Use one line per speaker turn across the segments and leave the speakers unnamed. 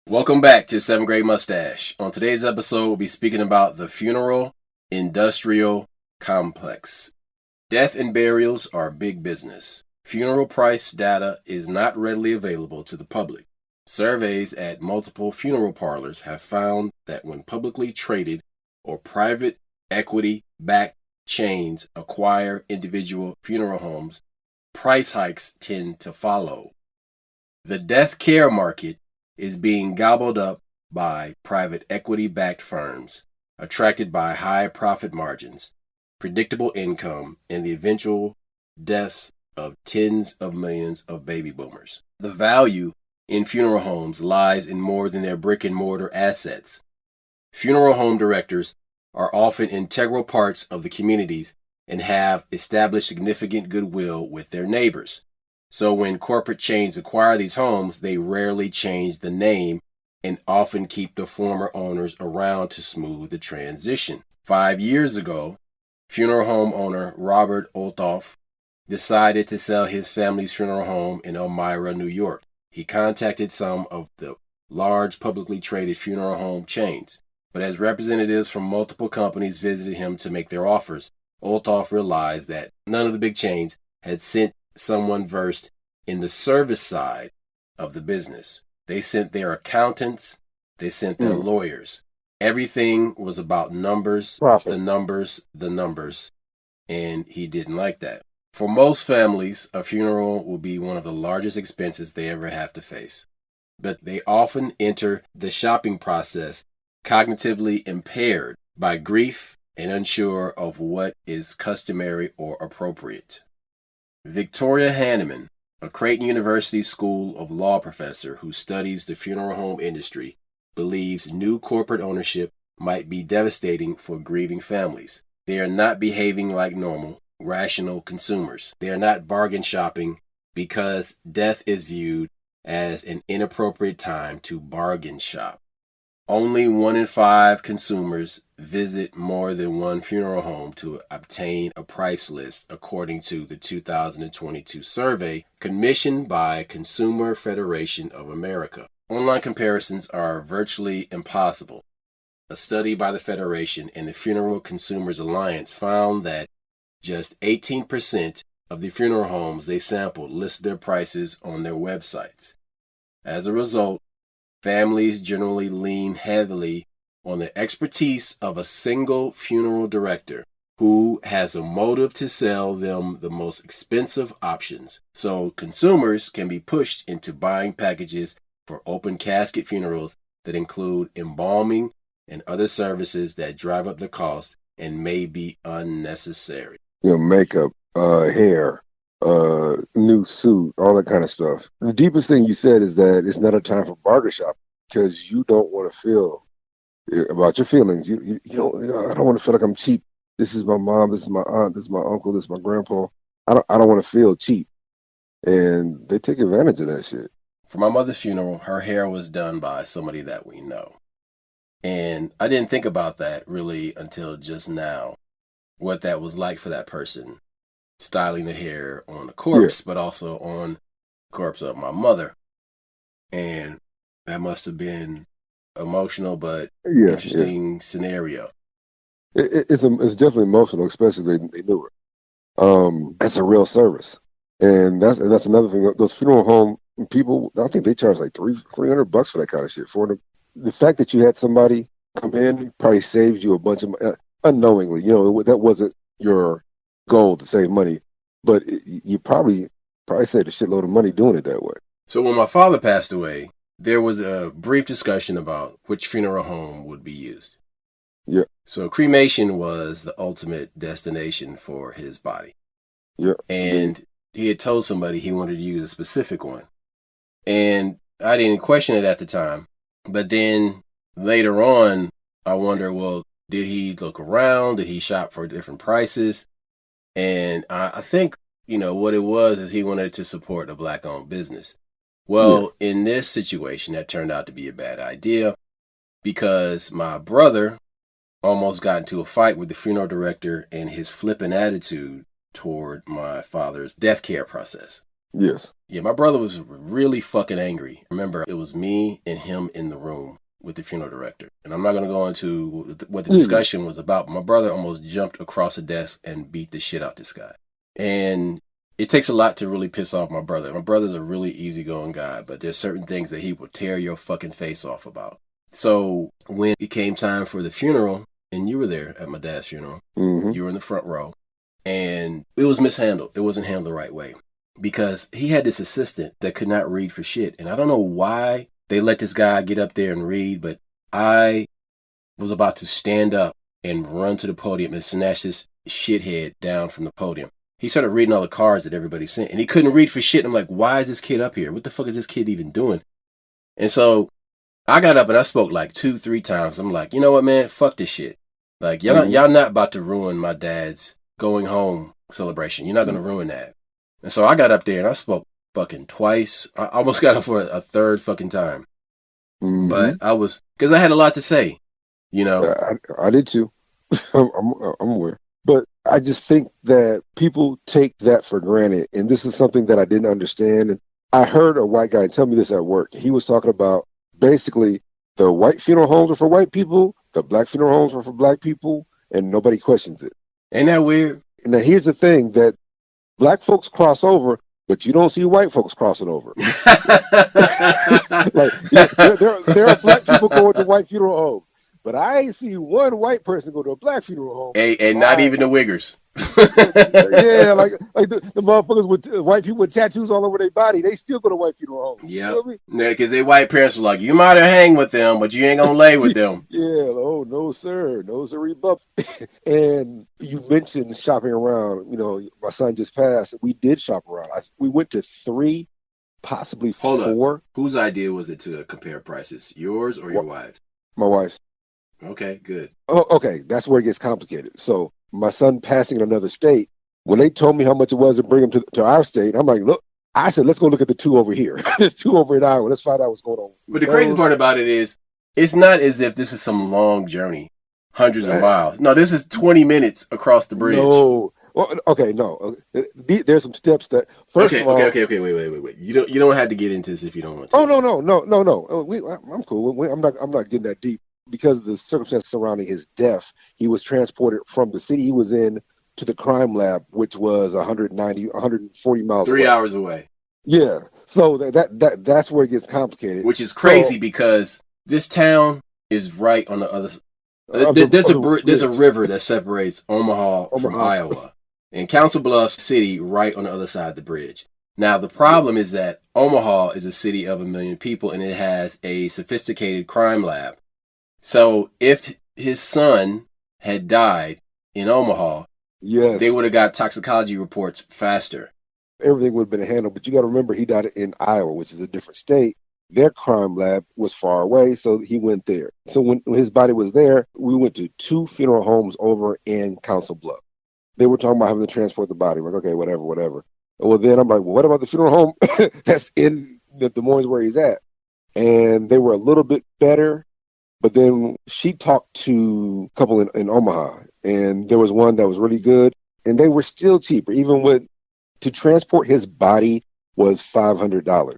Welcome back to 7th Grade Mustache. On today's episode, we'll be speaking about the funeral industrial complex. Death and burials are big business. Funeral price data is not readily available to the public. Surveys at multiple funeral parlors have found that when publicly traded or private equity-backed chains acquire individual funeral homes, price hikes tend to follow. The death care market is being gobbled up by private equity-backed firms, attracted by high profit margins, predictable income, and the eventual deaths of tens of millions of baby boomers. The value in funeral homes lies in more than their brick-and-mortar assets. Funeral home directors are often integral parts of the communities and have established significant goodwill with their neighbors. So when corporate chains acquire these homes, they rarely change the name and often keep the former owners around to smooth the transition. 5 years ago, funeral home owner Robert Olthoff decided to sell his family's funeral home in Elmira, New York. He contacted some of the large publicly traded funeral home chains, but as representatives from multiple companies visited him to make their offers, Olthoff realized that none of the big chains had sent someone versed in the service side of the business. They sent their accountants, they sent their lawyers. Everything was about numbers,
Profit.
the numbers, and he didn't like that. For most families, a funeral will be one of the largest expenses they ever have to face. But they often enter the shopping process cognitively impaired by grief and unsure of what is customary or appropriate. Victoria Hanneman, a Creighton University School of Law professor who studies the funeral home industry, believes new corporate ownership might be devastating for grieving families. They are not behaving like normal, rational consumers. They are not bargain shopping because death is viewed as an inappropriate time to bargain shop. Only 1 in 5 consumers visit more than one funeral home to obtain a price list, according to the 2022 survey commissioned by Consumer Federation of America. Online comparisons are virtually impossible. A study by the Federation and the Funeral Consumers Alliance found that just 18% of the funeral homes they sampled list their prices on their websites. As a result, families generally lean heavily on the expertise of a single funeral director who has a motive to sell them the most expensive options. So consumers can be pushed into buying packages for open casket funerals that include embalming and other services that drive up the cost and may be unnecessary.
Makeup, hair, new suit, all that kind of stuff. The deepest thing you said is that it's not a time for barber shop because you don't want to feel about your feelings. You don't. I don't want to feel like I'm cheap. This is my mom. This is my aunt. This is my uncle. This is my grandpa. I don't want to feel cheap, and they take advantage of that shit.
For my mother's funeral, her hair was done by somebody that we know, and I didn't think about that really until just now, what that was like for that person, styling the hair on a corpse, but also on the corpse of my mother. And that must have been emotional, but interesting scenario.
It's definitely emotional, especially they knew her. That's a real service, and that's another thing. Those funeral home people, I think they charge like $300 for that kind of shit. For the fact that you had somebody come in probably saves you a bunch of unknowingly. That wasn't your goal to save money, but you probably saved a shitload of money doing it that way.
So when my father passed away, there was a brief discussion about which funeral home would be used.
Yeah.
So cremation was the ultimate destination for his body.
Yeah.
And he had told somebody he wanted to use a specific one. And I didn't question it at the time. But then later on, I wonder, well, did he look around? Did he shop for different prices? And I think, what it was is he wanted to support a Black-owned business. Well, in this situation, that turned out to be a bad idea because my brother almost got into a fight with the funeral director and his flippant attitude toward my father's death care process.
Yes.
Yeah, my brother was really fucking angry. Remember, it was me and him in the room with the funeral director. And I'm not going to go into what the
Yeah.
discussion was about. But my brother almost jumped across the desk and beat the shit out this guy. And it takes a lot to really piss off my brother. My brother's a really easygoing guy, but there's certain things that he will tear your fucking face off about. So when it came time for the funeral, and you were there at my dad's funeral, you were in the front row, and it was mishandled. It wasn't handled the right way because he had this assistant that could not read for shit. And I don't know why they let this guy get up there and read, but I was about to stand up and run to the podium and snatch this shithead down from the podium. He started reading all the cards that everybody sent, and he couldn't read for shit. I'm like, why is this kid up here? What the fuck is this kid even doing? And so I got up and I spoke like 2-3 times. I'm like, you know what, man? Fuck this shit. Like, y'all not about to ruin my dad's going home celebration. You're not going to ruin that. And so I got up there and I spoke fucking twice. I almost got up for a third fucking time. But I was, because I had a lot to say, you know.
I did too. I'm aware. But I just think that people take that for granted. And this is something that I didn't understand. And I heard a white guy tell me this at work. He was talking about basically the white funeral homes are for white people, the black funeral homes are for black people, and nobody questions it.
Ain't that weird?
Now, here's the thing, that black folks cross over, but you don't see white folks crossing over. Like, there are black people going to white funeral homes, but I ain't see one white person go to a black funeral home.
And not even the Wiggers.
Yeah, like the motherfuckers with white people with tattoos all over their body, they still go to white funeral homes.
Yeah, because their white parents were like, you might have hang with them, but you ain't gonna lay with them.
Yeah, oh no sir, no sir, buff. And you mentioned shopping around. You know, my son just passed. We did shop around. We went to 3, possibly 4.
Hold up. Whose idea was it to compare prices? Yours or your wife's?
My wife's.
Okay, good.
Oh, okay, that's where it gets complicated. So my son passing in another state, when they told me how much it was to bring him to our state, I'm like, look, I said, let's go look at the 2 over here. There's 2 over in Iowa. Let's find out what's going on.
But the crazy part about it is, it's not as if this is some long journey, hundreds of miles. No, this is 20 minutes across the bridge.
No. Well, okay, no. There's some steps that. First of all,
okay. Wait. You don't have to get into this if you don't want to.
Oh no. I'm cool. I'm not getting that deep because of the circumstances surrounding his death. He was transported from the city he was in to the crime lab, which was 140 miles.
3 hours away.
Yeah. So that's where it gets complicated.
Which is crazy because this town is right on the other. There's a river that separates Omaha from Iowa, and Council Bluffs City right on the other side of the bridge. Now the problem is that Omaha is a city of 1 million people, and it has a sophisticated crime lab. So if his son had died in Omaha,
yes,
they would have got toxicology reports faster.
Everything would have been handled, but you got to remember he died in Iowa, which is a different state. Their crime lab was far away, so he went there. So when his body was there, we went to 2 funeral homes over in Council Bluff. They were talking about having to transport the body. We're like, okay, whatever. Well, then I'm like, well, what about the funeral home that's in Des Moines where he's at? And they were a little bit better, but then she talked to a couple in Omaha, and there was one that was really good, and they were still cheaper. Even to transport his body was $500.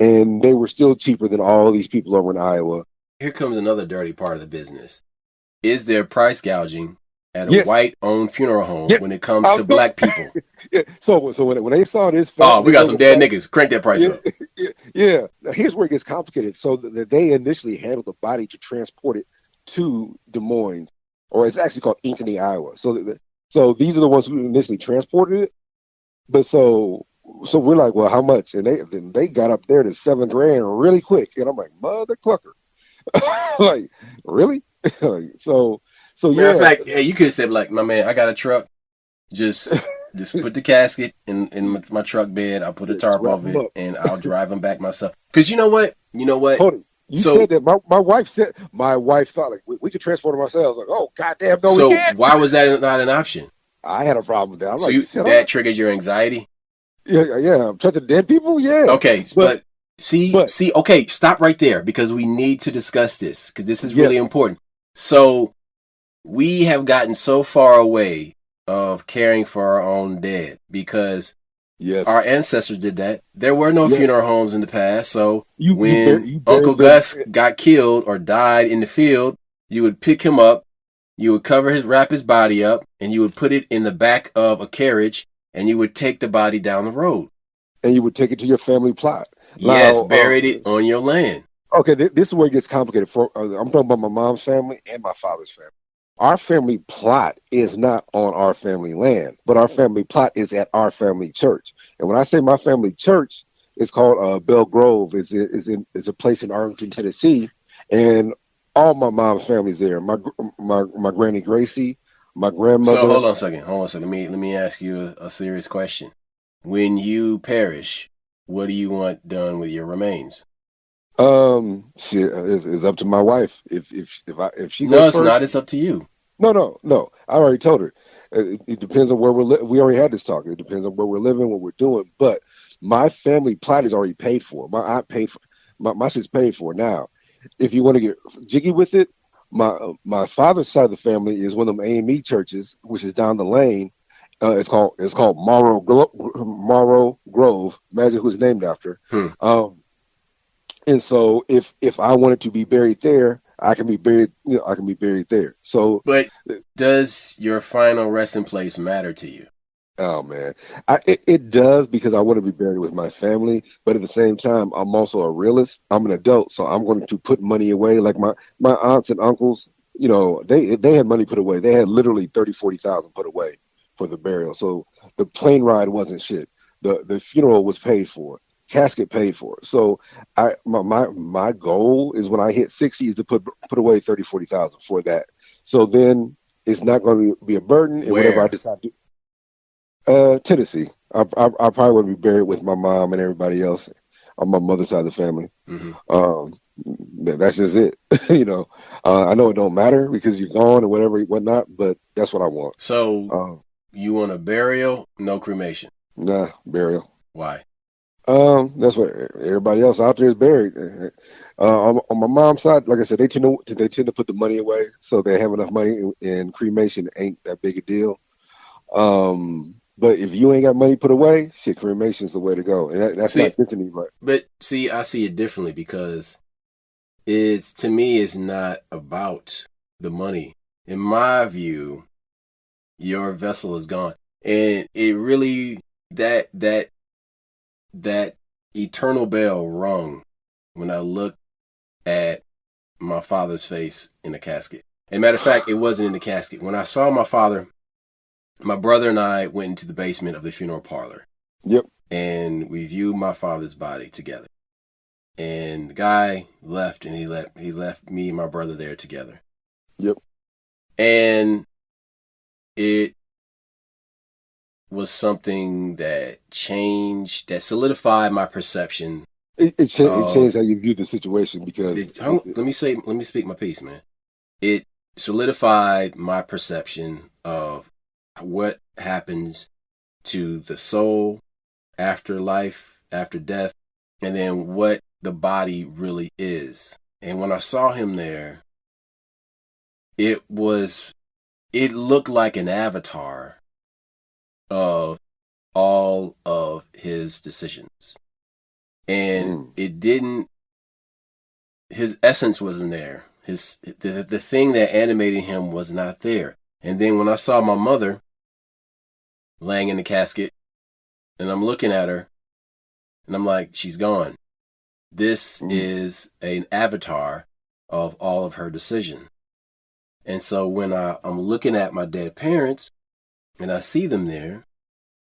And they were still cheaper than all these people over in Iowa.
Here comes another dirty part of the business. Is there price gouging at a white-owned funeral home when it comes to black people?
Yeah. So when they saw this...
we got some dead niggas. Crank that price up.
Yeah. Now, here's where it gets complicated. So they initially handled the body to transport it to Des Moines, or it's actually called Ankeny, Iowa. So these are the ones who initially transported it. But so we're like, well, how much? And they got up there to $7,000 really quick. And I'm like, mother clucker. Like, really? so
Matter of fact, hey, you could have said, like, my man, I got a truck. Just put the casket in my truck bed. I'll put a tarp off it, and I'll drive him back myself. Because you know what?
Hold on. You said that. My wife thought, like, we could transport him ourselves. Like, oh, goddamn, no, we can't.
So why was that not an option?
I had a problem with that. I'm like,
that triggers your anxiety?
Yeah. Touching dead people? Yeah.
Okay, but okay, stop right there because we need to discuss this because this is really important. So we have gotten so far away of caring for our own dead because Our
Yes.
ancestors did that. There were no
Yes.
funeral homes in the past, so
You
when
you
Uncle
buried them.
Gus got killed or died in the field, you would pick him up, you would wrap his body up, and you would put it in the back of a carriage, and you would take the body down the road.
And you would take it to your family plot.
Yes,
Now,
buried it on your land.
okay, this is where it gets complicated. I'm talking about my mom's family and my father's family. Our family plot is not on our family land, but our family plot is at our family church. And when I say my family church, it's called Bell Grove. Is a place in Arlington, Tennessee, and all my mom's family's there. My granny Gracie, my
So
grandmother.
hold on a second. Hold on a second. Let me ask you a serious question. When you perish, what do you want done with your remains?
Shit, it's up to my wife. If she
No,
goes
it's not.
first.
It's up to you.
No. I already told her. It depends on where we already had this talk. It depends on where we're living, what we're doing. But my family plot is already paid for. My aunt paid for. My shit's paid for. Now, if you want to get jiggy with it, my father's side of the family is one of them AME churches, which is down the lane. It's called Morrow Grove. Imagine who it's named after.
Hmm.
And so if I wanted to be buried there, I can be buried. I can be buried there. So.
But does your final resting place matter to you?
Oh man, it does because I want to be buried with my family, but at the same time, I'm also a realist. I'm an adult, so I'm going to put money away. Like my aunts and uncles, they had money put away. They had literally 30, 40,000 put away for the burial. So the plane ride wasn't shit. The funeral was paid for, casket paid for. So my goal is when I hit 60 is to put away 30, 40,000 for that. So then it's not going to be a burden, and whatever I
Where?
decide to. Tennessee. I probably would be buried with my mom and everybody else on my mother's side of the family.
Hmm.
That's just it. I know it don't matter because you're gone or whatever, whatnot, but that's what I want.
So
Um,
you want a burial, no cremation.
nah, burial.
Why?
That's what everybody else out there is buried. On my mom's side, like I said, they tend to put the money away, so they have enough money, and cremation ain't that big a deal. But if you ain't got money put away, shit, cremation's the way to go. And that's
See,
not Destiny, but
but see, I see it differently because it's to me, it's not about the money. In my view, your vessel is gone, and it really that eternal bell rung when I looked at my father's face in the casket. And matter of fact, it wasn't in the casket. When I saw my father, my brother and I went into the basement of the funeral parlor,
yep,
and we viewed my father's body together. And the guy left, and he left me and my brother there together.
yep.
And it was something that changed, that solidified my perception
It
of.
changed how you view the situation because
Let me speak my piece, man. It solidified my perception of what happens to the soul after life, after death, and then what the body really is. And when I saw him there, it looked like an avatar of all of his decisions. And
mm,
it didn't, his essence wasn't there. The thing that animated him was not there. And then when I saw my mother laying in the casket, and I'm looking at her, and I'm like, she's gone. This
mm.
is an avatar of all of her decision. And so when I'm looking at my dead parents and I see them there,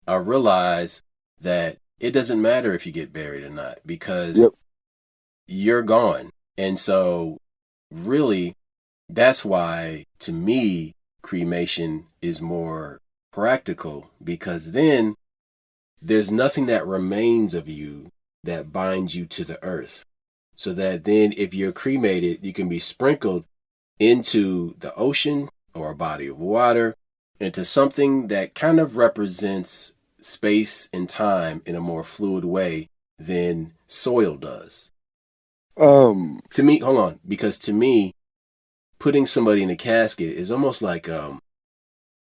I realize that it doesn't matter if you get buried or not because
Yep.
you're gone. And so really, that's why to me, cremation is more practical because then there's nothing that remains of you that binds you to the earth. So that then if you're cremated, you can be sprinkled into the ocean or a body of water, into something that kind of represents space and time in a more fluid way than soil does.
Um,
To me, hold on, because to me, putting somebody in a casket is almost like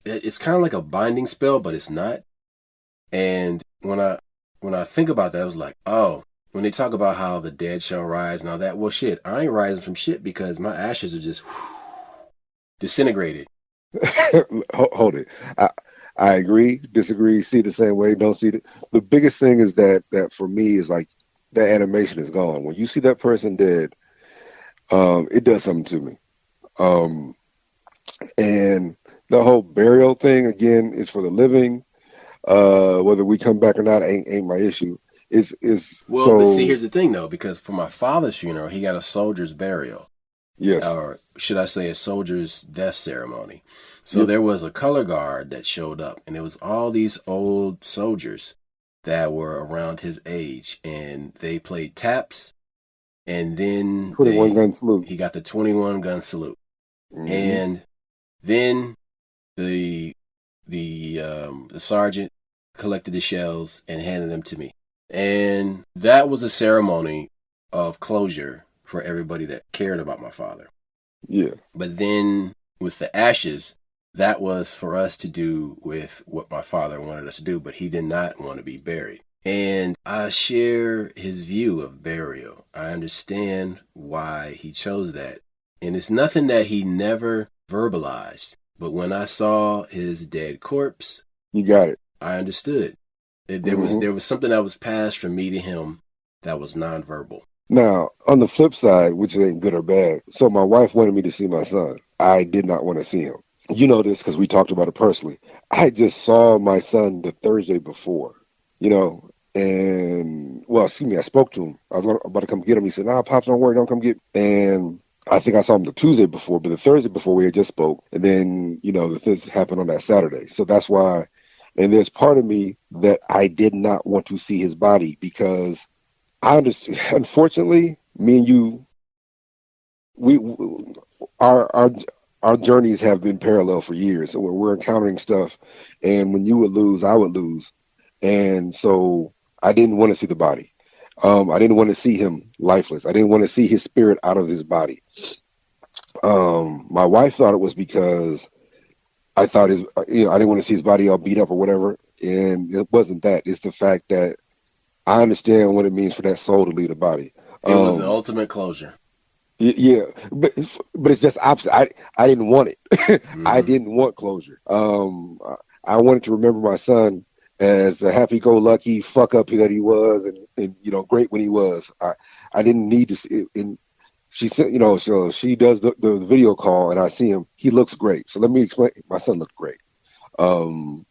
it's kind of like a binding spell, but it's not. And when I think about that, I was like, oh, when they talk about how the dead shall rise and all that, well, shit, I ain't rising from shit because my ashes are just disintegrated.
Hold it. I agree, disagree, see the same way, don't see it. The biggest thing is that for me is like that animation is gone. When you see that person dead, it does something to me. Um, and the whole burial thing again is for the living. Whether we come back or not ain't my issue. Is
Well, but see,
so
here's the thing though, because for my father's funeral, he got a soldier's burial,
yes,
or should I say, a soldier's death ceremony. So
yep.
there was a color guard that showed up, and it was all these old soldiers that were around his age, and they played taps, and then
21 gun salute.
he got the 21 gun salute,
Hmm.
and then the the sergeant collected the shells and handed them to me, and that was a ceremony of closure for everybody that cared about my father.
Yeah,
But then with the ashes, that was for us to do with what my father wanted us to do, but he did not want to be buried. And I share his view of burial. I understand why he chose that. And it's nothing that he never verbalized. But when I saw his dead corpse,
you got it.
I understood. There was
Hmm.
there was something that was passed from me to him that was nonverbal.
Now, on the flip side, which ain't good or bad, so my wife wanted me to see my son. I did not want to see him. You know this because we talked about it personally. I just saw my son the Thursday before, and well, excuse me, I spoke to him. I was about to come get him. He said, "Nah, pops, don't worry, don't come get." And I think I saw him the Tuesday before, but the Thursday before we had just spoke, and then the things happened on that Saturday. So that's why. And there's part of me that I did not want to see his body because I understand. Unfortunately, me and you, we our our journeys have been parallel for years. So we're encountering stuff, and when you would lose, I would lose, and so I didn't want to see the body. I didn't want to see him lifeless. I didn't want to see his spirit out of his body. My wife thought it was because I thought I didn't want to see his body all beat up or whatever, and it wasn't that. It's the fact that I understand what it means for that soul to leave the body.
It was the
Um,
ultimate closure.
Yeah, but it's just opposite. I didn't want it. I
Hmm.
didn't want closure. I wanted to remember my son as the happy-go-lucky fuck up that he was, and great when he was. I didn't need to see. And she said, so she does the video call, and I see him. He looks great. So let me explain. My son looked great. Um,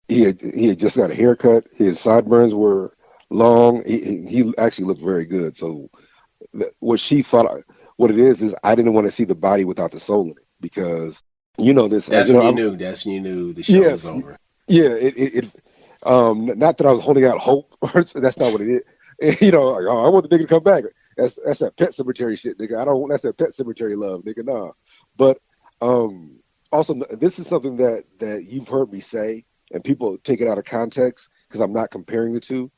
he had just got a haircut. His sideburns were long. He actually looked very good. So what she thought what it is I didn't want to see the body without the soul in it because this
That's when you
I'm
knew. That's when you knew the show was
yes,
over.
yeah, not that I was holding out hope. That's not what it is. Like, oh, I want the nigga to come back. That's that pet cemetery shit, nigga. I don't. That's that pet cemetery love, nigga. Nah. But um also, this is something that you've heard me say, and people take it out of context because I'm not comparing the two.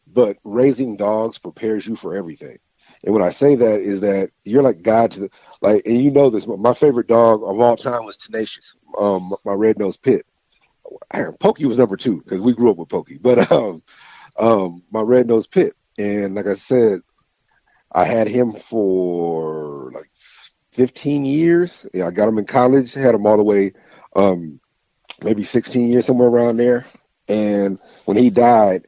But raising dogs prepares you for everything. And when I say that is that you're like God to the like, and you know this. My favorite dog of all time was Tenacious, my red nosed pit. Pokey was number two because we grew up with Pokey, but my red nosed pit. And like I said, I had him for like 15 years. Yeah, I got him in college, had him all the way, um, maybe 16 years, somewhere around there. And when he died,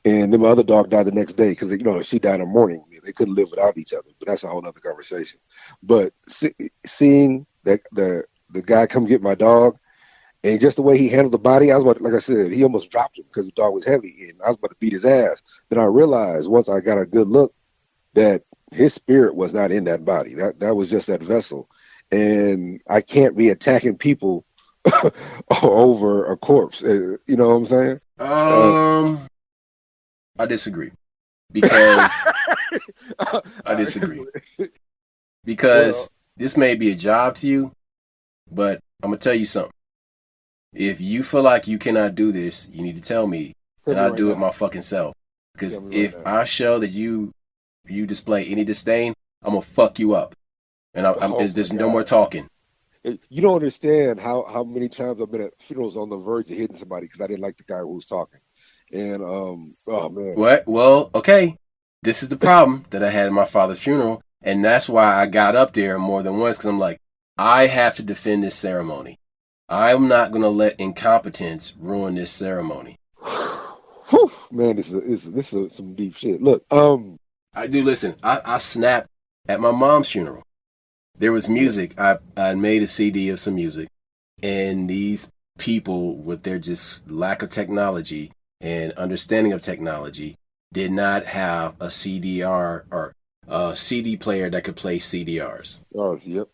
and then my other dog died the next day because she died in the morning. They couldn't live without each other, but that's a whole other conversation. But seeing that the guy come get my dog and just the way he handled the body, I was about, like I said, he almost dropped him because the dog was heavy, and I was about to beat his ass. Then I realized once I got a good look that his spirit was not in that body. That was just that vessel, and I can't be attacking people over a corpse. You know what I'm saying? Uh,
Um, I disagree because I
uh,
disagree
well,
because this may be a job to you, but I'm gonna tell you something. If you feel like you cannot do this, you need to tell me,
tell
and
me
I'll
right
do it
now.
my fucking self. Because
Tell me right
if
now.
I show that you display any disdain, I'm gonna fuck you up, and
Oh my
there's no more
God.
talking.
You don't understand how many times I've been at funerals on the verge of hitting somebody because I didn't like the guy who was talking. And oh man,
What? Well, okay. This is the problem that I had at my father's funeral, and that's why I got up there more than once because I'm like, I have to defend this ceremony. I'm not gonna let incompetence ruin this ceremony.
whew, man, this is some deep shit. Look,
I do listen. I snapped at my mom's funeral. There was
yeah,
music. I made a CD of some music, and these people, with their just lack of technology and understanding of technology, did not have a CDR or a CD player that could play CDRs.
oh, yep,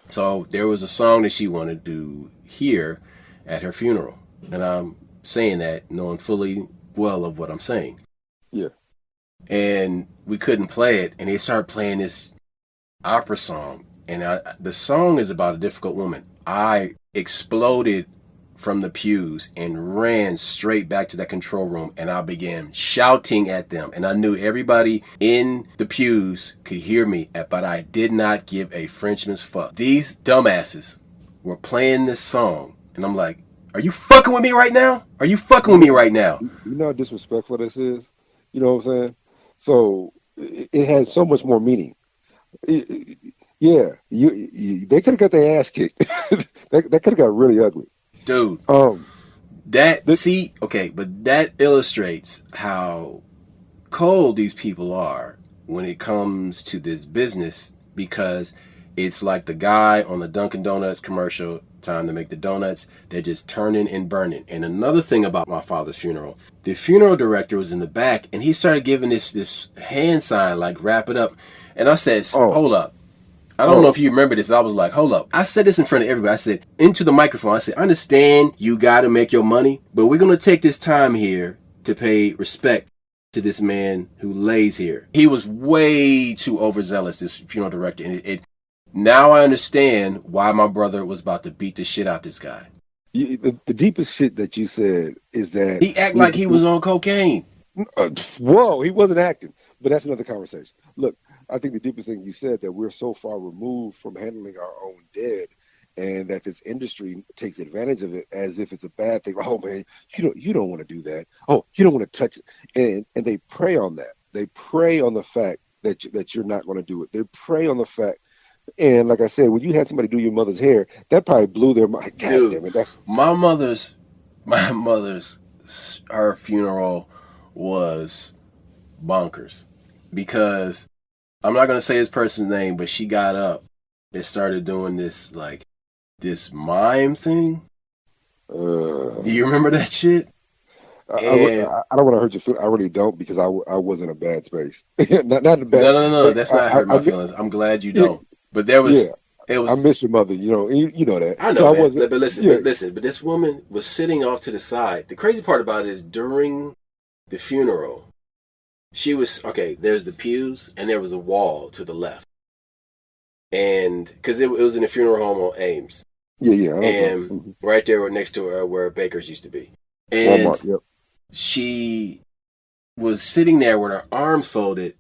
So there was a song that she wanted to hear at her funeral, and I'm saying that knowing fully well of what I'm saying.
yeah.
And we couldn't play it, and they started playing this opera song, and the song is about a difficult woman. I exploded from the pews and ran straight back to that control room, and I began shouting at them, and I knew everybody in the pews could hear me, but I did not give a Frenchman's fuck. These dumbasses were playing this song, and I'm like, are you fucking with me right now? Are you fucking with me right now?
You know how disrespectful this is. You know what I'm saying? So it had so much more meaning. Yeah, they could have got their ass kicked. that could have got really ugly.
Dude,
Um, this,
okay, but that illustrates how cold these people are when it comes to this business, because it's like the guy on the Dunkin' Donuts commercial, time to make the donuts. They're just turning and burning. And another thing about my father's funeral, the funeral director was in the back, and he started giving this hand sign, like wrap it up. And I said,
oh,
hold up. I don't know
oh,
if you remember this. I was like, hold up. I said this in front of everybody. I said, into the microphone, I said, I understand you got to make your money, but we're going to take this time here to pay respect to this man who lays here. He was way too overzealous, this funeral director. And now I understand why my brother was about to beat the shit out this guy.
the deepest shit that you said is that
He acted like he was on cocaine.
whoa, he wasn't acting, but that's another conversation. Look, I think the deepest thing you said that we're so far removed from handling our own dead, and that this industry takes advantage of it as if it's a bad thing. Oh man, you don't want to do that. Oh, you don't want to touch it, and they prey on that. They prey on the fact that you're not going to do it. They prey on the fact, and like I said, when you had somebody do your mother's hair, that probably blew their mind. God
Dude,
damn it, that's
my mother's, her funeral was bonkers, because I'm not going to say this person's name, but she got up and started doing this, like, this mime thing. Do
uh,
you remember that shit? And
I don't want to hurt your feelings. I really don't, because I was in a bad space. Not a bad,
no,
but
that's not hurt my feelings. I'm glad you don't. But there was,
yeah,
it
I
was,
miss your mother. You know that.
I
So
know
I
that.
wasn't. Yeah.
But this woman was sitting off to the side. The crazy part about it is during the funeral, she was, okay, there's the pews and there was a wall to the left. And because it was in a funeral home on Ames.
Yeah, yeah. I know.
And right there next to her where Baker's used to be. And
Walmart. Yep.
she was sitting there with her arms folded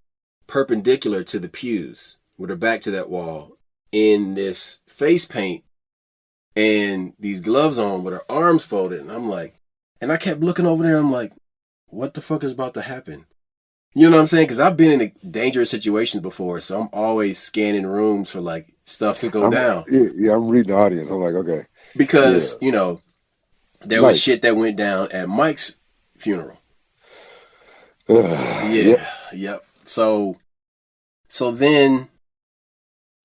perpendicular to the pews, with her back to that wall, in this face paint and these gloves on with her arms folded. And I'm like, and I kept looking over there. I'm like, what the fuck is about to happen? You know what I'm saying? Because I've been in dangerous situations before, so I'm always scanning rooms for like stuff to go down.
I'm reading the audience. I'm like, okay, yeah,
Because, there was
nice.
shit that went down at Mike's funeral.
Yep.
Yeah, yep. So then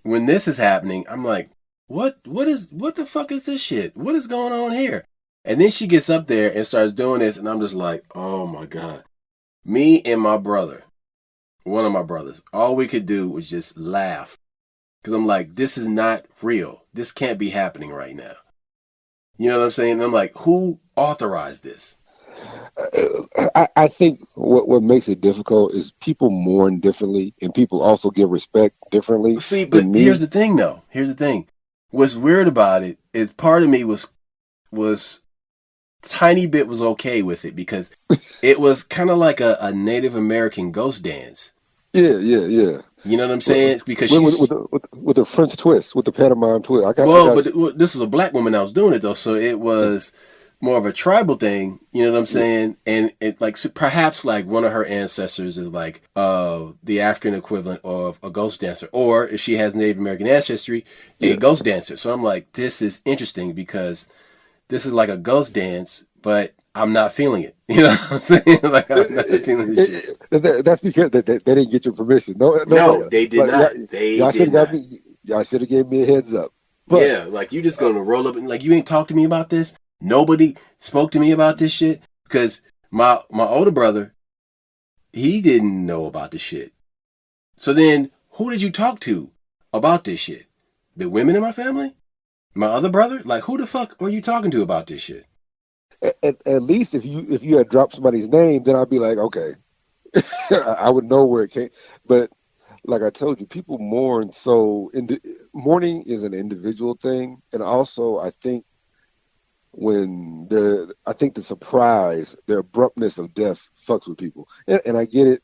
when this is happening, I'm like, what the fuck is this shit? What is going on here? And then she gets up there and starts doing this, and I'm just like, oh my God. Me and my brother, one of my brothers, all we could do was just laugh. Because I'm like, this is not real. This can't be happening right now. You know what I'm saying? And I'm like, who authorized this?
I think what makes it difficult is people mourn differently, and people also give respect differently
See, but
than
here's
me.
the thing, though. Here's the thing. What's weird about it is part of me was tiny bit was okay with it, because it was kind of like a Native American ghost dance.
Yeah, yeah, yeah.
You know what I'm
With,
saying? Because
with the French twist, with the pantomime twist. I
well,
got
but
you.
this was a black woman that was doing it though, so it was more of a tribal thing, you know what I'm saying? And it like perhaps like one of her ancestors is like the African equivalent of a ghost dancer, or if she has Native American ancestry, a ghost dancer. So I'm like, this is interesting because this is like a ghost dance, but I'm not feeling it. You know what I'm saying? Like I'm not feeling this shit.
That's because they didn't get your permission.
No, they did not. They
y'all should
did
have got
not.
me. Y'all should have gave me a heads up. But
Yeah, like you just gonna roll up and like you ain't talk to me about this. Nobody spoke to me about this shit because my older brother, he didn't know about this shit. So then, who did you talk to about this shit? The women in my family, my other brother. Like, who the fuck are you talking to about this shit?
at least if you had dropped somebody's name, then I'd be like, okay, I would know where it came. But like I told you, people mourn. So mourning is an individual thing, and also I think the surprise, the abruptness of death fucks with people, and I get it.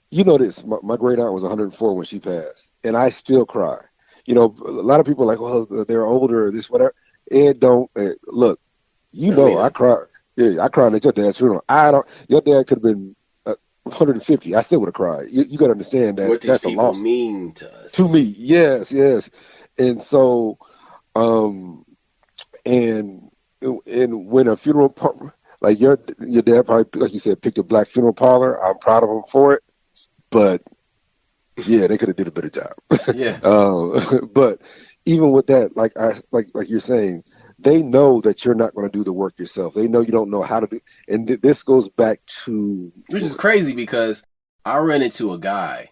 This. My great aunt was 104 when she passed, and I still cry. A lot of people are like, well, they're older, or this, whatever. It don't look. I cry. Yeah, I cried at your dad's funeral. I don't. Your dad could have been 150. I still would have cried. You got to understand that
What these
that's a
people
loss
mean to us.
to me. Yes, yes. And so, and when a funeral like your dad probably, like you said, picked a black funeral parlor. I'm proud of him for it. But yeah, they could have did a better job.
Yeah.
But even with that, like you're saying, they know that you're not going to do the work yourself. They know you don't know how to do. And this goes back to,
which is crazy because I ran into a guy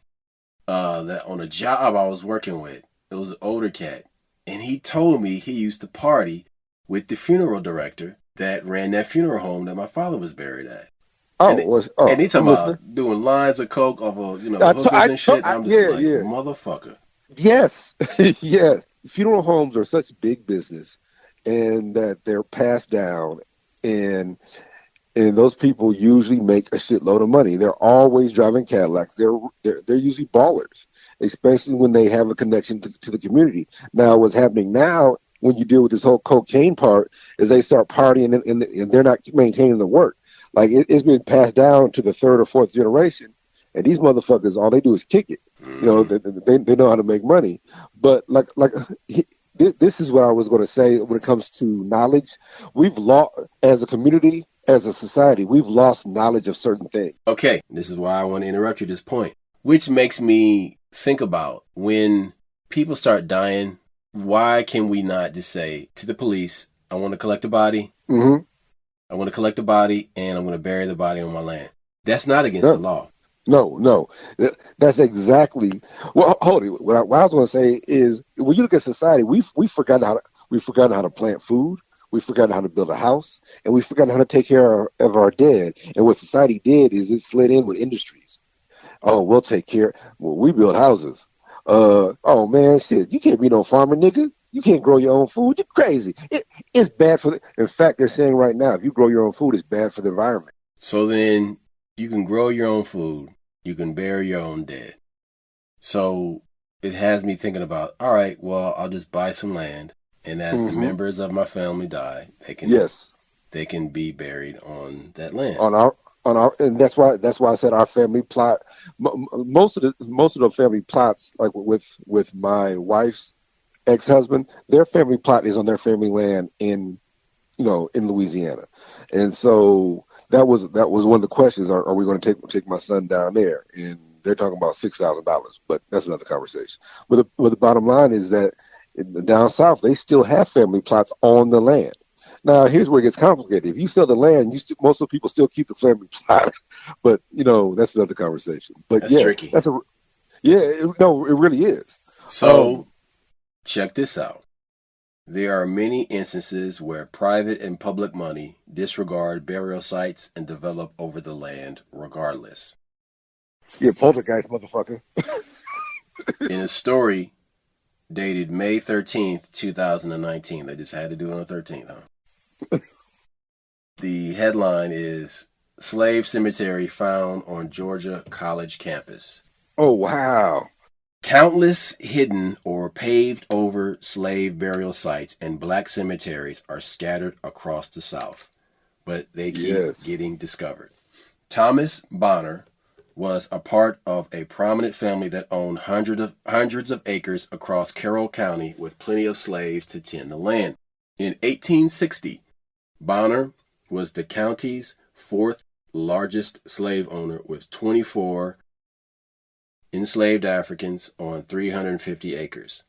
that on a job I was working with. It was an older cat, and he told me he used to party with the funeral director that ran that funeral home that my father was buried at. And he talking about doing lines of coke off of hookers and shit. I'm just motherfucker.
Yes, yes. Funeral homes are such big business, and that they're passed down, and those people usually make a shitload of money. They're always driving Cadillacs. They're usually ballers, especially when they have a connection to the community. Now, what's happening now when you deal with this whole cocaine part is they start partying and they're not maintaining the work. Like it's been passed down to the third or fourth generation, and these motherfuckers, all they do is kick it. They know how to make money. But this is what I was going to say when it comes to knowledge. We've lost, as a community, as a society, we've lost knowledge of certain things.
Okay, this is why I want to interrupt you at this point, which makes me think about when people start dying, why can we not just say to the police, I want to collect a body, I want to collect the body, and I'm going to bury the body on my land. That's not against the law.
No. That's exactly. Well, hold it. What I was going to say is, when you look at society, we've forgotten how to plant food. We've forgotten how to build a house, and we've forgotten how to take care of our dead. And what society did is it slid in with industries. Oh, we'll take care. Well, we build houses. Oh man, shit, you can't be no farmer, nigga. You can't grow your own food. You're crazy. It's bad for in fact, they're saying right now, if you grow your own food, it's bad for the environment.
So then you can grow your own food. You can bury your own dead. So it has me thinking about, all right, well, I'll just buy some land. And as the members of my family die, they can be buried on that land.
On our, and that's why I said our family plot. Most of the family plots, like with my wife's ex-husband, their family plot is on their family land in Louisiana, and so that was one of the questions: Are we going to take my son down there? And they're talking about $6,000, but that's another conversation. But the bottom line is that down south they still have family plots on the land. Now here's where it gets complicated. If you sell the land, most of the people still keep the family plot, but that's another conversation. But
that's tricky.
It really is.
So check this out. There are many instances where private and public money disregard burial sites and develop over the land regardless.
Yeah, poltergeist, motherfucker.
In a story dated May 13th, 2019, they just had to do it on the 13th, huh? The headline is Slave Cemetery Found on Georgia College Campus.
Oh, wow.
Countless hidden or paved over slave burial sites and black cemeteries are scattered across the South, but they keep
Yes.
getting discovered. Thomas Bonner was a part of a prominent family that owned hundreds of acres across Carroll County with plenty of slaves to tend the land. In 1860, Bonner was the county's fourth largest slave owner with 24 enslaved Africans on 350 acres,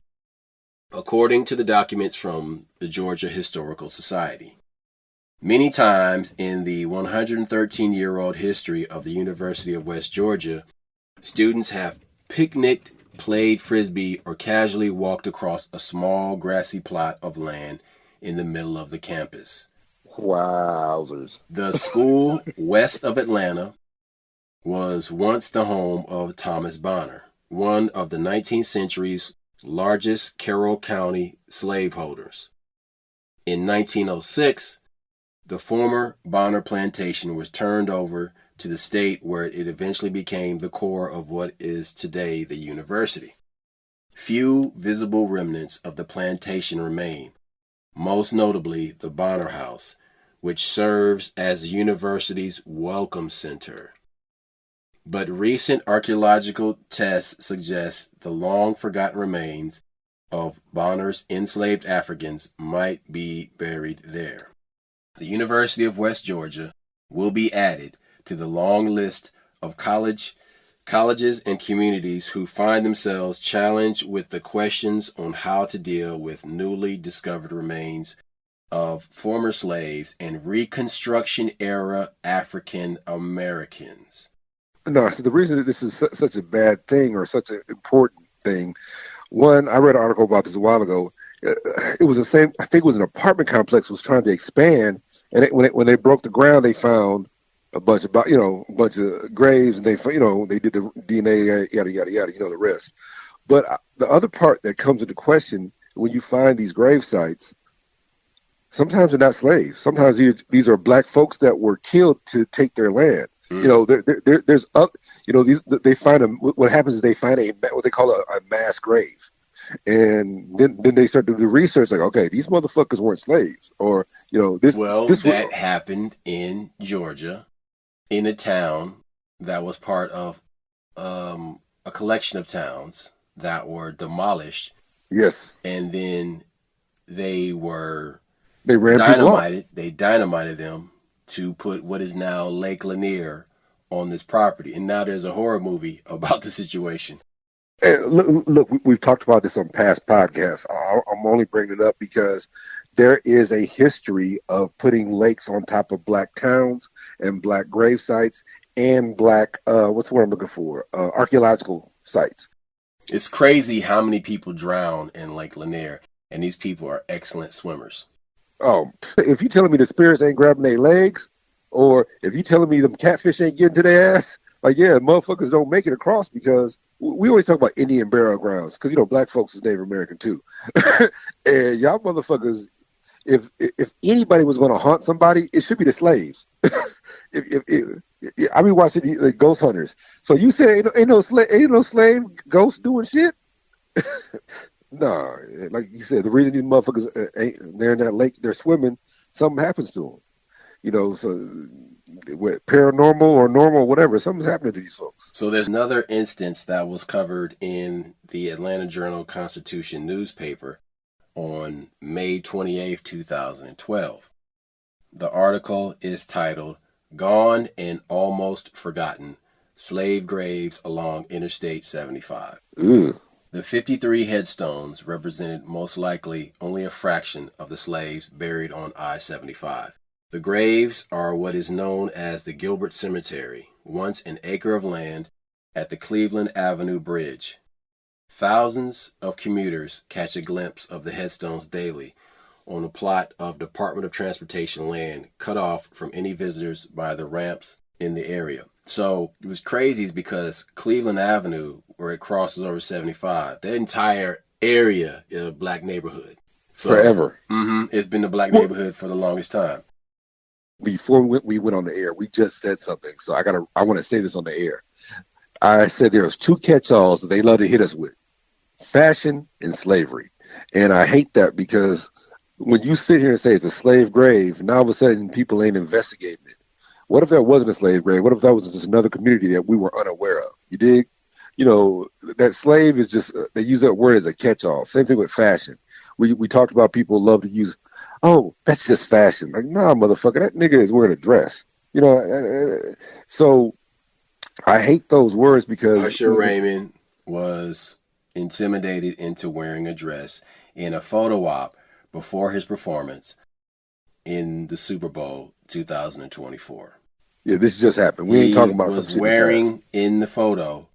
according to the documents from the Georgia Historical Society. Many times in the 113-year-old history of the University of West Georgia, students have picnicked, played frisbee, or casually walked across a small grassy plot of land in the middle of the campus.
Wowzers.
The school west of Atlanta was once the home of Thomas Bonner, one of the 19th century's largest Carroll County slaveholders. In 1906, the former Bonner plantation was turned over to the state, where it eventually became the core of what is today the university. Few visible remnants of the plantation remain, most notably the Bonner House, which serves as the university's welcome center. But recent archaeological tests suggest the long-forgotten remains of Bonner's enslaved Africans might be buried there. The University of West Georgia will be added to the long list of colleges and communities who find themselves challenged with the questions on how to deal with newly discovered remains of former slaves and Reconstruction-era African Americans.
No, so the reason that this is such a bad thing or such an important thing, one, I read an article about this a while ago. It was the same. I think it was an apartment complex was trying to expand, and when they broke the ground, they found a bunch of graves, and they did the DNA, yada yada yada, the rest. But the other part that comes into question when you find these grave sites, sometimes they're not slaves. Sometimes these are black folks that were killed to take their land. There's they find what happens is they find what they call a mass grave. And then they start to do research, like, okay, these motherfuckers weren't slaves, or
that happened in Georgia, in a town that was part of a collection of towns that were demolished.
Yes,
and then they
ran
dynamited. They dynamited them to put what is now Lake Lanier on this property, and now there's a horror movie about the situation.
And look, we've talked about this on past podcasts. I'm only bringing it up because there is a history of putting lakes on top of black towns and black grave sites and black, what's the word I'm looking for? Archaeological sites.
It's crazy how many people drown in Lake Lanier, and these people are excellent swimmers.
Oh, if you telling me the spirits ain't grabbing their legs, or if you telling me them catfish ain't getting to their ass, like, yeah, motherfuckers don't make it across, because we always talk about Indian burial grounds, because, black folks is Native American too. And y'all motherfuckers, if anybody was going to haunt somebody, it should be the slaves. I be watching the ghost hunters. So you say ain't no slave ghosts doing shit? No, like you said, the reason these motherfuckers they're in that lake, they're swimming, something happens to them. So paranormal or normal, whatever, something's happening to these folks.
So there's another instance that was covered in the Atlanta Journal-Constitution newspaper on May 28, 2012. The article is titled, "Gone and Almost Forgotten, Slave Graves Along Interstate 75.
Ugh.
The 53 headstones represented most likely only a fraction of the slaves buried on I-75. The graves are what is known as the Gilbert Cemetery, once an acre of land at the Cleveland Avenue Bridge. Thousands of commuters catch a glimpse of the headstones daily on a plot of Department of Transportation land cut off from any visitors by the ramps in the area. So it was crazy is because Cleveland Avenue, where it crosses over 75, that entire area is a black neighborhood. So,
forever.
It's been a black neighborhood for the longest time.
Before we went on the air, we just said something. So I want to say this on the air. I said there was two catch-alls that they love to hit us with. fashion and slavery. And I hate that because when you sit here and say it's a slave grave, now all of a sudden people ain't investigating it. What if that wasn't a slave grave? What if that was just another community that we were unaware of? You dig? You know, that slave is just, they use that word as a catch-all. Same thing with fashion. We talked about people love to use, oh, that's just fashion. Like, nah, motherfucker, that nigga is wearing a dress. You know, so I hate those words because
Usher Raymond was intimidated into wearing a dress in a photo op before his performance in the Super Bowl 2024.
yeah, this just happened. We ain't talking about some shit
He was wearing in the photo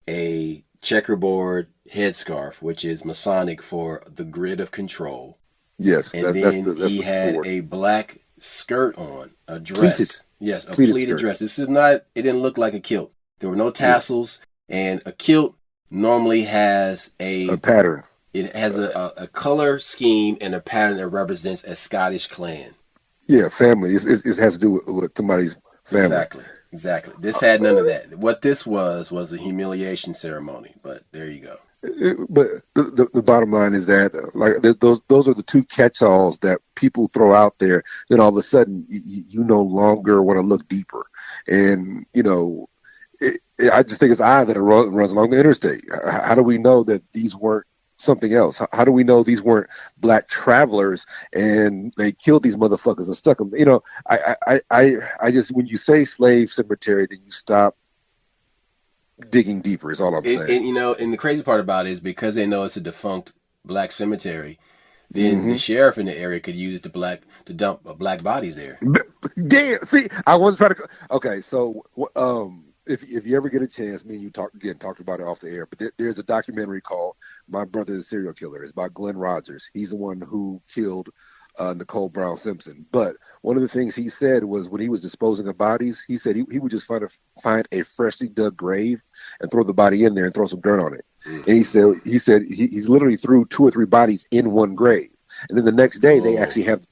a checkerboard headscarf, which is Masonic for the grid of control.
Yes,
and then he had a black skirt on, a dress.
Pleated.
Yes, a pleated dress. This is not, it didn't look like a kilt. There were no tassels, and a kilt normally has a
pattern.
It has a color scheme and a pattern that represents a Scottish clan.
Yeah, family. It has to do with somebody's family.
Exactly. This had none of that. What this was a humiliation ceremony, but there you go.
But the bottom line is that like those are the two catch-alls that people throw out there. Then all of a sudden you no longer want to look deeper, and you know, I just think it's odd that it runs along the interstate. How do we know that these weren't something else? How do we know these weren't black travelers and they killed these motherfuckers and stuck them? You know, I just, when you say slave cemetery, then you stop digging deeper is all I'm saying.
And you know, and the crazy part about it is because they know it's a defunct black cemetery, then the sheriff in the area could use it to dump black bodies there.
Damn, see, I was trying to. Okay, so if you ever get a chance, me and you talked about it off the air, but there's a documentary called "My Brother is a Serial Killer." It's about Glenn Rogers. He's the one who killed Nicole Brown Simpson. But one of the things he said was when he was disposing of bodies, he said he would just find a freshly dug grave and throw the body in there and throw some dirt on it. And he said he literally threw 2 or 3 bodies in one grave. And then the next day they actually have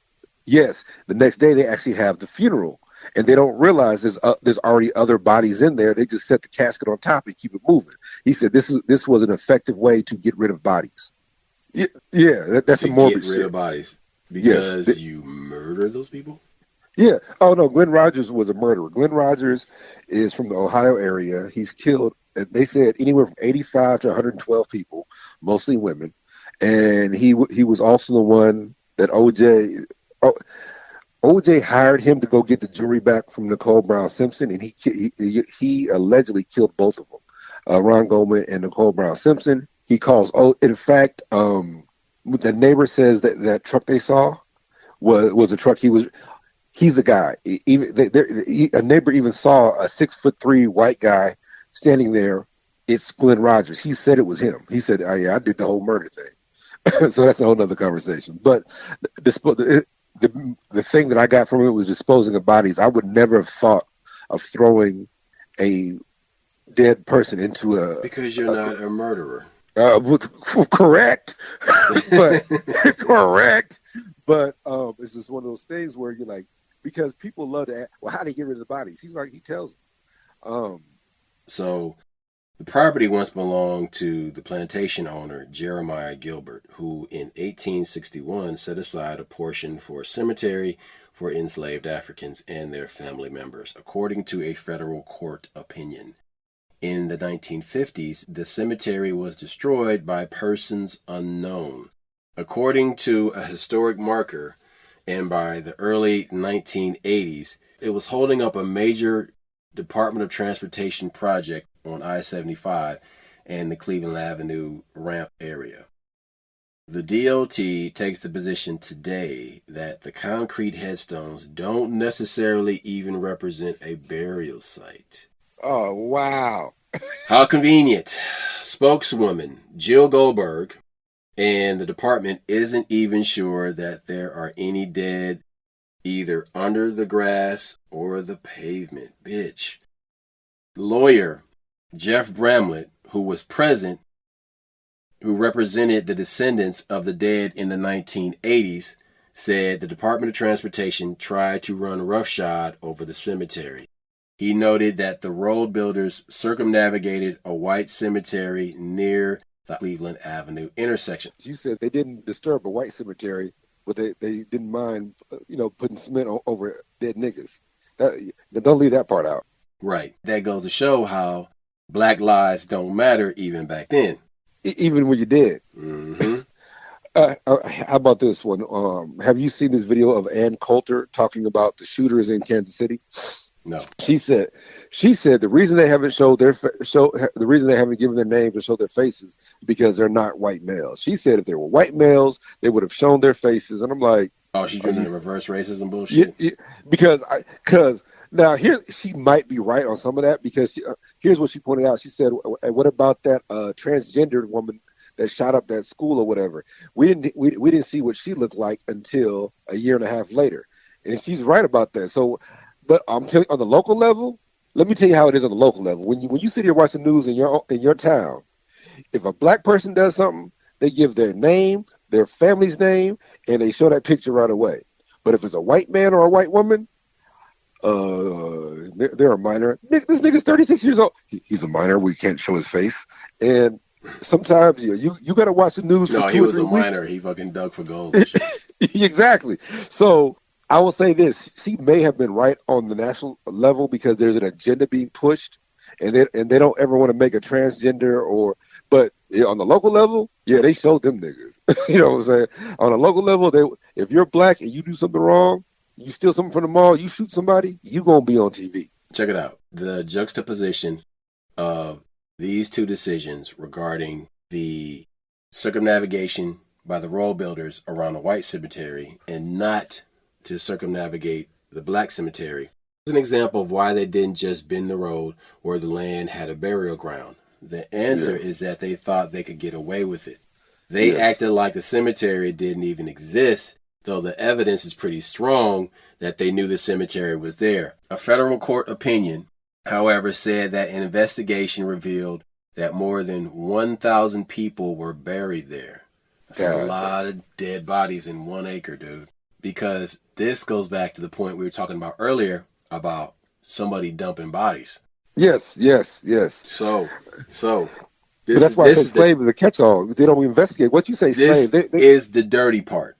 the funeral, and they don't realize there's already other bodies in there. They just set the casket on top and keep it moving. He said this was an effective way to get rid of bodies. Yeah, that's a morbid shit.
Get rid of bodies. Because you murder those people?
Yeah. Oh, no, Glenn Rogers was a murderer. Glenn Rogers is from the Ohio area. He's killed, they said, anywhere from 85 to 112 people, mostly women. And he was also the one that OJ hired him to go get the jewelry back from Nicole Brown Simpson, and he allegedly killed both of them, Ron Goldman and Nicole Brown Simpson. He calls, in fact, the neighbor says that truck they saw was a truck. He's the guy. A neighbor even saw a 6'3" white guy standing there. It's Glenn Rogers. He said it was him. He said, "Oh yeah, I did the whole murder thing." So that's a whole other conversation. But the thing that I got from it was disposing of bodies. I would never have thought of throwing a dead person into
because you're not a murderer.
Correct, but it's just one of those things where you're like, because people love to ask, well, how do they get rid of the bodies? He tells them.
So the property once belonged to the plantation owner Jeremiah Gilbert, who in 1861 set aside a portion for a cemetery for enslaved Africans and their family members, according to a federal court opinion. In the 1950s, the cemetery was destroyed by persons unknown. According to a historic marker, and by the early 1980s, it was holding up a major Department of Transportation project on I-75 and the Cleveland Avenue ramp area. The DOT takes the position today that the concrete headstones don't necessarily even represent a burial site.
Oh, wow.
How convenient. Spokeswoman Jill Goldberg and the department isn't even sure that there are any dead either under the grass or the pavement. Bitch. Lawyer Jeff Bramlett, who was present, who represented the descendants of the dead in the 1980s, said the Department of Transportation tried to run roughshod over the cemetery. He noted that the road builders circumnavigated a white cemetery near the Cleveland Avenue intersection.
You said they didn't disturb a white cemetery, but they didn't mind, putting cement over dead niggas. Don't leave that part out.
Right. That goes to show how black lives don't matter even back then.
Even when you're dead.
Mm-hmm.
How about this one? Have you seen this video of Ann Coulter talking about the shooters in Kansas City?
No.
She said the reason they haven't the reason they haven't given their names or showed their faces is because they're not white males. She said if they were white males, they would have shown their faces. And I'm like,
oh, she's doing the reverse racism bullshit.
Yeah, because now here she might be right on some of that, because here's what she pointed out. She said, "What about that transgendered woman that shot up that school or whatever? We didn't see what she looked like until a year and a half later." And she's right about that. So, but I'm telling you, on the local level, let me tell you how it is on the local level. When you sit here watching the news in your town, if a black person does something, they give their name, their family's name, and they show that picture right away. But if it's a white man or a white woman, they're a minor. This nigga's 36 years old. He's a minor. We can't show his face. And sometimes you got to watch the news for 2 or 3 weeks. No, he was a minor.
He fucking dug for gold.
Exactly. So I will say this: she may have been right on the national level because there's an agenda being pushed, and they don't ever want to make a transgender but on the local level, yeah, they showed them niggas. You know what I'm saying? On a local level, if you're black and you do something wrong, you steal something from the mall, you shoot somebody, you gonna be on TV.
Check it out. The juxtaposition of these two decisions regarding the circumnavigation by the road builders around the white cemetery and not to circumnavigate the black cemetery is an example of why they didn't just bend the road where the land had a burial ground. The answer is that they thought they could get away with it. They acted like the cemetery didn't even exist, though the evidence is pretty strong that they knew the cemetery was there. A federal court opinion, however, said that an investigation revealed that more than 1,000 people were buried there. That's a lot of dead bodies in 1 acre, dude. Because this goes back to the point we were talking about earlier about somebody dumping bodies.
Yes.
So
but that's why I say slave is a catch-all. They don't investigate. What you say, slave?
This is the dirty part.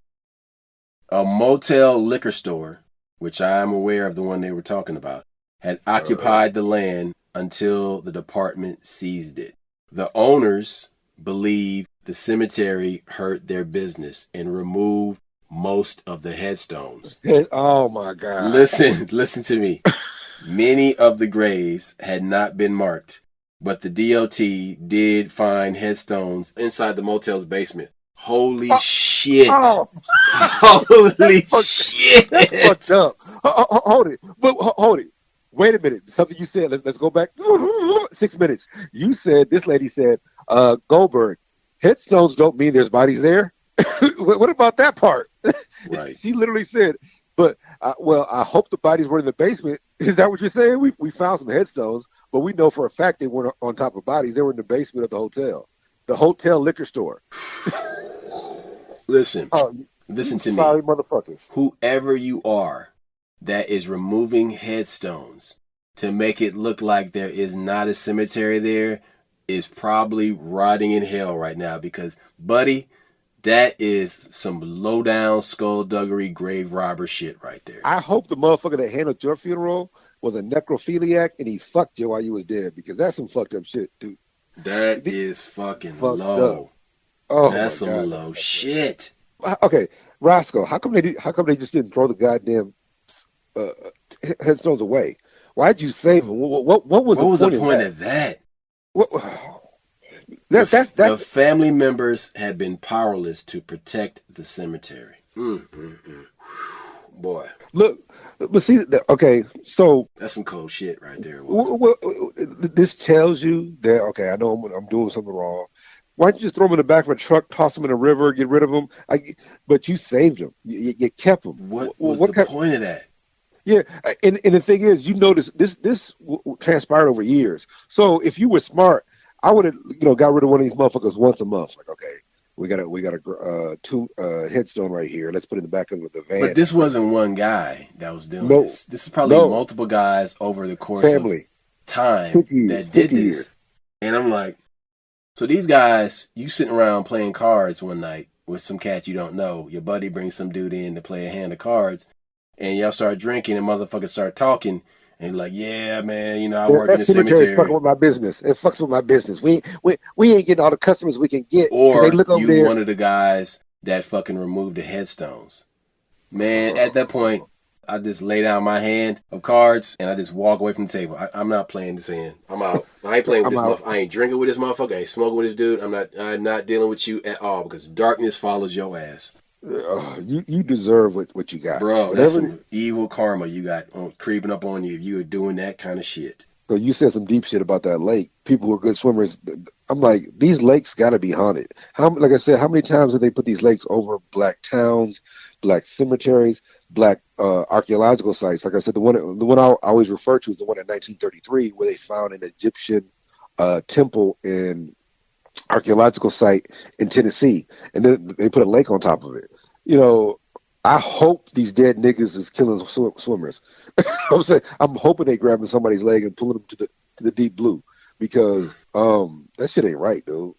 A motel liquor store, which I am aware of the one they were talking about, had occupied the land until the department seized it. The owners believe the cemetery hurt their business and removed most of the headstones.
Oh my God.
Listen to me. Many of the graves had not been marked, but the DOT did find headstones inside the motel's basement. Holy shit. Holy shit.
That's fucked up. Hold it. Hold it. Wait a minute. Something you said. Let's go back 6 minutes. You said, this lady said, Goldberg, headstones don't mean there's bodies there. What about that part?
Right.
She literally said, but I hope the bodies were in the basement. Is that what you're saying? We found some headstones, but we know for a fact they weren't on top of bodies. They were in the basement of the hotel liquor store.
Listen to me.
Sorry, motherfuckers.
Whoever you are that is removing headstones to make it look like there is not a cemetery there is probably rotting in hell right now, because, buddy, that is some low-down, skullduggery, grave robber shit right there.
I hope the motherfucker that handled your funeral was a necrophiliac and he fucked you while you was dead, because that's some fucked up shit, dude.
That is fucking low.
Up. Oh,
that's some low shit.
Okay, Roscoe, how come they just didn't throw the goddamn headstones away? Why'd you save them? What was the point
of that?
The
family members had been powerless to protect the cemetery. Boy.
Look, but see, okay, so
that's some cold shit right there.
This tells you that, okay, I know I'm doing something wrong. Why don't you just throw them in the back of a truck, toss them in a river, get rid of them? But you saved them. You kept them.
What was the point of that?
Yeah, and the thing is, you notice this transpired over years. So if you were smart, I would have got rid of one of these motherfuckers once a month. Like, okay, we got a headstone right here. Let's put it in the back of the van.
But this wasn't one guy that was doing this. This is probably multiple guys over the course of time that did this. And I'm like, So these guys, you sitting around playing cards one night with some cat you don't know. Your buddy brings some dude in to play a hand of cards, and y'all start drinking, and motherfuckers start talking, and you're like, yeah, man, I work in
That
the
cemetery is fucking
cemetery.
with my business. It fucks with my business. We ain't getting all the customers we can get because they
Or
look over
you
there.
one of the guys that fucking removed the headstones. Man, at that point, I just lay down my hand of cards and I just walk away from the table. I'm not playing this hand. I'm out. I ain't playing with
I'm
this
out.
motherfucker. I ain't drinking with this motherfucker. I ain't smoking with this dude. I'm not dealing with you at all because darkness follows your ass.
You deserve what you got.
Bro, that's
Whatever.
some evil karma you got creeping up on you if you are doing that kind of shit.
So you said some deep shit about that lake. People who are good swimmers. I'm like, these lakes got to be haunted. Like I said, how many times did they put these lakes over black towns, black cemeteries, black archaeological sites? Like I said, the one I always refer to is the one in 1933 where they found an Egyptian temple and archaeological site in Tennessee, and then they put a lake on top of it. I hope these dead niggas is killing swimmers. I'm hoping they grabbing somebody's leg and pulling them to the deep blue because that shit ain't right, dude.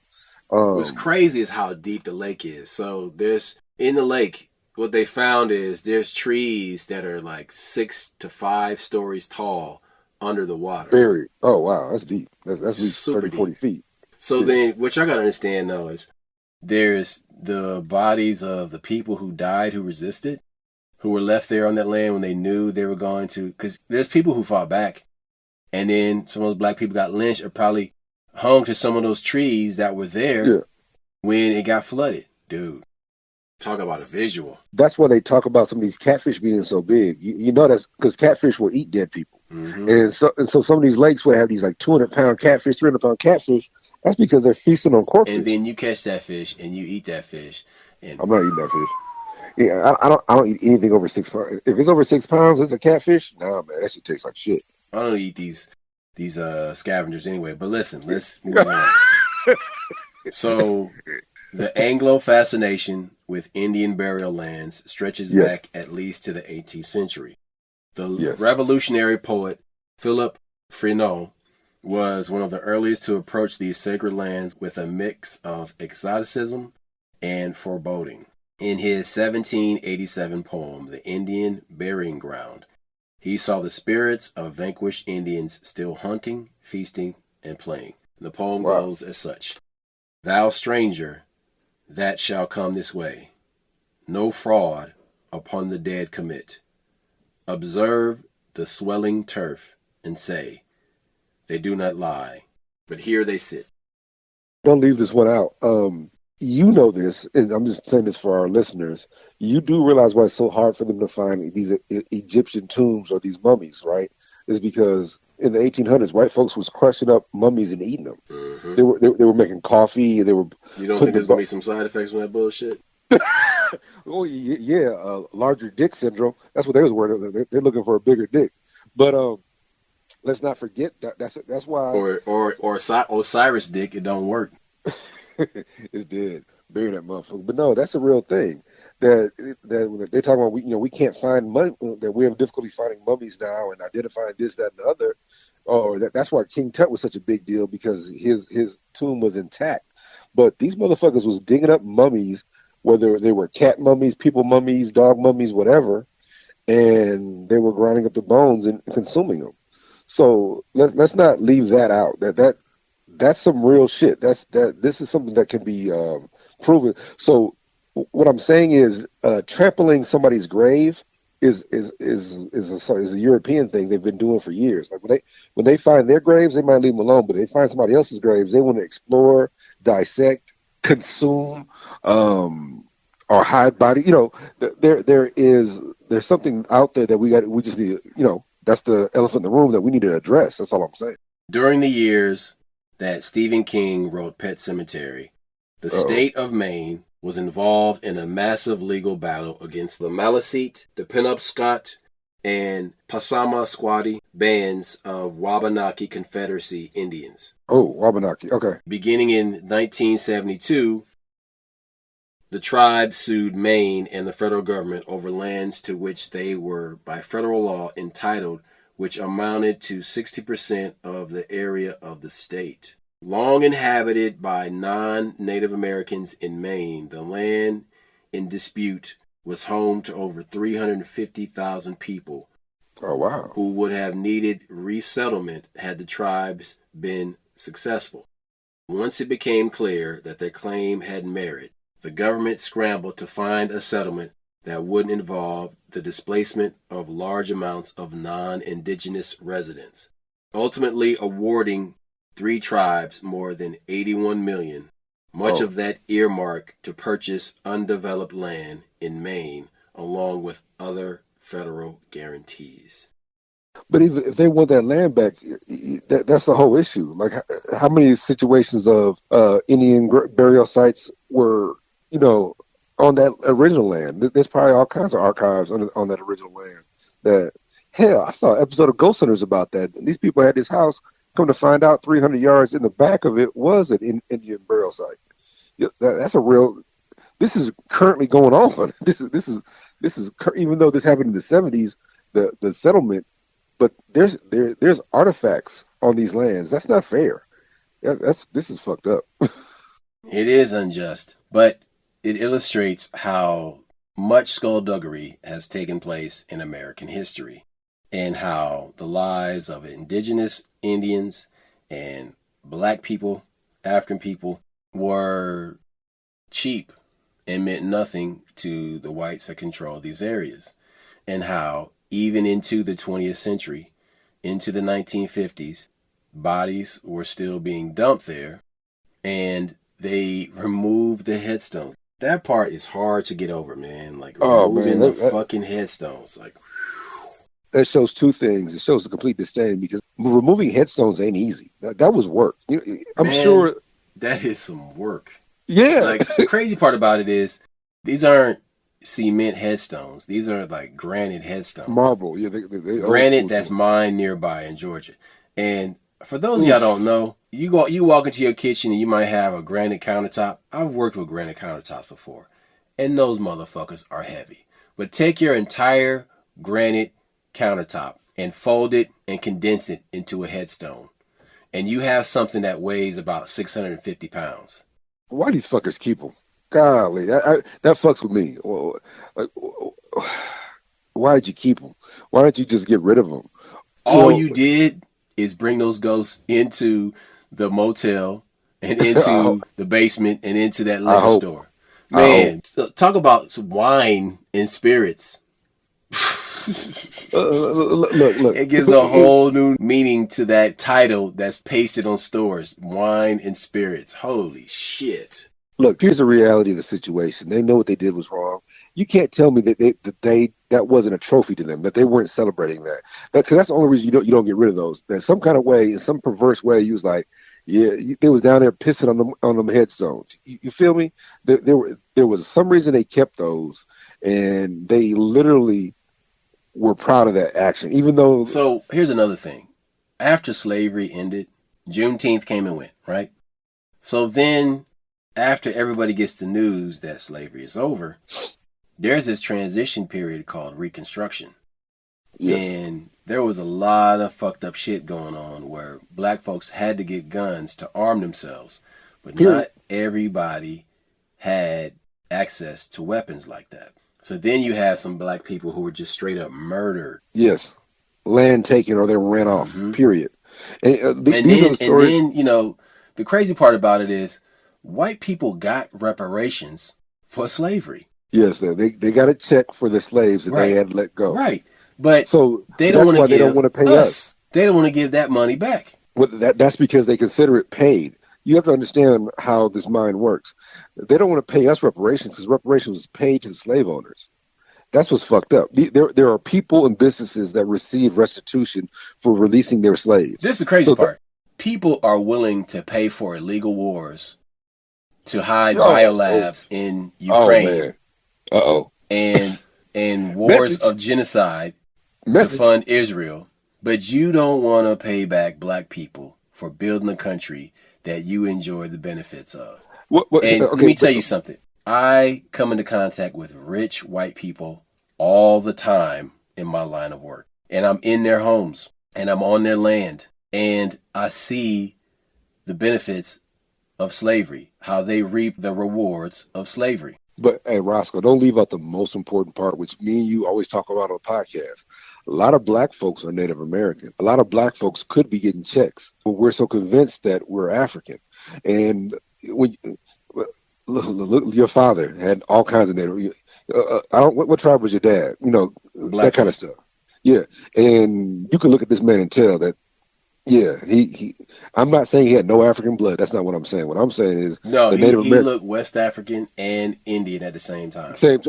What's crazy is how deep the lake is. So there's in the lake, what they found is there's trees that are like 6 to 5 stories tall under the water.
Buried. Oh wow, that's deep. That's at least
Super
30, 40
deep.
feet.
So
Yeah.
then, what y'all gotta understand though is there's the bodies of the people who died who resisted, who were left there on that land when they knew they were going to. Because there's people who fought back, and then some of those black people got lynched or probably hung to some of those trees that were there
Yeah.
when it got flooded. Dude, talk about a visual.
That's why they talk about some of these catfish being so big. You know that's because catfish will eat dead people.
Mm-hmm.
And so some of these lakes will have these like 200-pound catfish, 300-pound catfish. That's because they're feasting on corpses.
And then you catch that fish and you eat that fish. And
I'm not eating that fish. Yeah, I don't eat anything over 6 pounds. If it's over 6 pounds, it's a catfish. Nah, man, that shit tastes like shit.
I don't eat these scavengers anyway. But listen, let's move on. So the Anglo fascination with Indian burial lands stretches
Yes.
back at least to the 18th century. The
Yes.
revolutionary poet Philip Freneau was one of the earliest to approach these sacred lands with a mix of exoticism and foreboding. In his 1787 poem, The Indian Burying Ground, he saw the spirits of vanquished Indians still hunting, feasting, and playing. The poem
Wow.
goes as such. Thou stranger, that shall come this way, no fraud upon the dead commit. Observe the swelling turf and say, they do not lie, but here they sit.
Don't leave this one out. You know this, and I'm just saying this for our listeners. You do realize why it's so hard for them to find these Egyptian tombs or these mummies, right? Is because in the 1800s, white folks was crushing up mummies and eating them.
Mm-hmm.
They were making coffee. They were.
You don't think there's going to be some side effects from that bullshit?
Oh yeah, larger dick syndrome. That's what they was worried about. They're looking for a bigger dick. But let's not forget that that's why.
Or Osiris dick, it don't work.
It's dead. Bury that motherfucker. But no, that's a real thing. That they talk about. We can't find money. That we have difficulty finding mummies now and identifying this, that, and the other. Or that's why King Tut was such a big deal because his tomb was intact. But these motherfuckers was digging up mummies, whether they were cat mummies, people mummies, dog mummies, whatever, and they were grinding up the bones and consuming them. So let's not leave that out. That's some real shit. This is something that can be proven. So what I'm saying is, trampling somebody's grave is a European thing they've been doing for years. Like when they find their graves, they might leave them alone, but they find somebody else's graves, they want to explore, dissect, consume, or hide body. There's something out there that we just need. That's the elephant in the room that we need to address. That's all I'm saying.
During the years that Stephen King wrote Pet Sematary, the state of Maine was involved in a massive legal battle against the Maliseet, the Penobscot, and Passamaquoddy bands of Wabanaki Confederacy Indians.
Oh, Wabanaki. Okay.
Beginning in 1972, the tribe sued Maine and the federal government over lands to which they were, by federal law, entitled, which amounted to 60% of the area of the state. Long inhabited by non-Native Americans in Maine, the land in dispute was home to over 350,000 people
Oh wow.
who would have needed resettlement had the tribes been successful. Once it became clear that their claim had merit, the government scrambled to find a settlement that wouldn't involve the displacement of large amounts of non-indigenous residents, ultimately awarding 3 tribes more than 81 million, much
Oh,
of that earmarked to purchase undeveloped land in Maine, along with other federal guarantees.
but even if they want that land back, that's the whole issue. Like, how many situations of Indian burial sites were, you know, on that original land? There's probably all kinds of archives on that original land. That hell, I saw an episode of Ghost Hunters about that. And these people had this house. Come to find out, 300 yards in the back of it was an Indian burial site. Yeah, that's a real. This is currently going on. This is even though this happened in the 70s, the settlement. But there's artifacts on these lands. That's not fair. This is fucked up.
It is unjust, but it illustrates how much skullduggery has taken place in American history and how the lives of indigenous Indians and black people, African people, were cheap and meant nothing to the whites that control these areas, and how even into the 20th century, into the 1950s, bodies were still being dumped there, and they removed the headstones. That part is hard to get over, man. Like
Oh man,
removing the fucking headstones. Like,
that shows two things. It shows a complete disdain because removing headstones ain't easy. That was work. I'm
man,
sure.
that is some work.
Yeah.
Like, the crazy part about it is these aren't cement headstones. These are like granite headstones.
Marble. Yeah,
granite that's mined nearby in Georgia. And for those of y'all don't know, you walk into your kitchen and you might have a granite countertop. I've worked with granite countertops before, and those motherfuckers are heavy. But take your entire granite countertop and fold it and condense it into a headstone, and you have something that weighs about 650 pounds.
Why these fuckers keep them? Golly, that fucks with me. Well, like, why'd you keep them? Why don't you just get rid of them?
All you did is bring those ghosts into the motel and into the basement and into that liquor store. Man, talk about some wine and spirits.
Look.
It gives a whole new meaning to that title that's pasted on stores. Wine and spirits. Holy shit.
Look, here's the reality of the situation. They know what they did was wrong. You can't tell me that wasn't a trophy to them, that they weren't celebrating that. Because that's the only reason you don't get rid of those. That some kind of way, in some perverse way, you was like, yeah, they was down there pissing on them headstones. You feel me? There was some reason they kept those, and they literally were proud of that action, even though.
So here's another thing. After slavery ended, Juneteenth came and went, right? So then, after everybody gets the news that slavery is over, there's this transition period called Reconstruction. Yes. And there was a lot of fucked up shit going on where black folks had to get guns to arm themselves. But not everybody had access to weapons like that. So then you have some black people who were just straight up murdered.
Yes. Land taken or they ran off, period. And then,
the crazy part about it is white people got reparations for slavery.
Yes, they got a check for the slaves that they had let go.
Right. But
so
they don't want to
pay us.
They don't want to give that money back.
Well, that's because they consider it paid. You have to understand how this mind works. They don't want to pay us reparations because reparations was paid to the slave owners. That's what's fucked up. There are people and businesses that receive restitution for releasing their slaves.
This is the crazy part. People are willing to pay for illegal wars to hide biolabs in Ukraine. And wars of genocide to fund Israel. But you don't want to pay back black people for building a country that you enjoy the benefits of. Let me tell you something. I come into contact with rich white people all the time in my line of work. And I'm in their homes and I'm on their land. And I see the benefits of slavery, how they reap the rewards of slavery.
But hey, Roscoe, don't leave out the most important part, which me and you always talk about on the podcast. A lot of black folks are Native American. A lot of black folks could be getting checks, but we're so convinced that we're African. And when look, your father had all kinds of Native. I don't. What tribe was your dad? You know,
Black
that kind of stuff. Yeah, and you can look at this man and tell that. Yeah, he. I'm not saying he had no African blood. That's not what I'm saying. What I'm saying is
No,
the
he
Native American.
looked West African and Indian at the same time.
Same.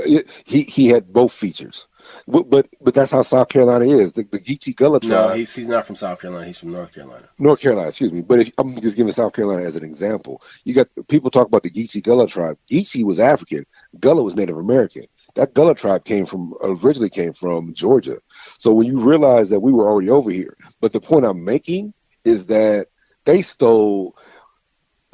He had both features, but that's how South Carolina is. The Geechee Gullah
No,
tribe.
he's not from South Carolina. He's from North Carolina.
North Carolina, excuse me. But if I'm just giving South Carolina as an example, you got people talk about the Geechee Gullah tribe. Geechee was African. Gullah was Native American. That Gullah tribe originally came from Georgia. So when you realize that we were already over here, but the point I'm making is that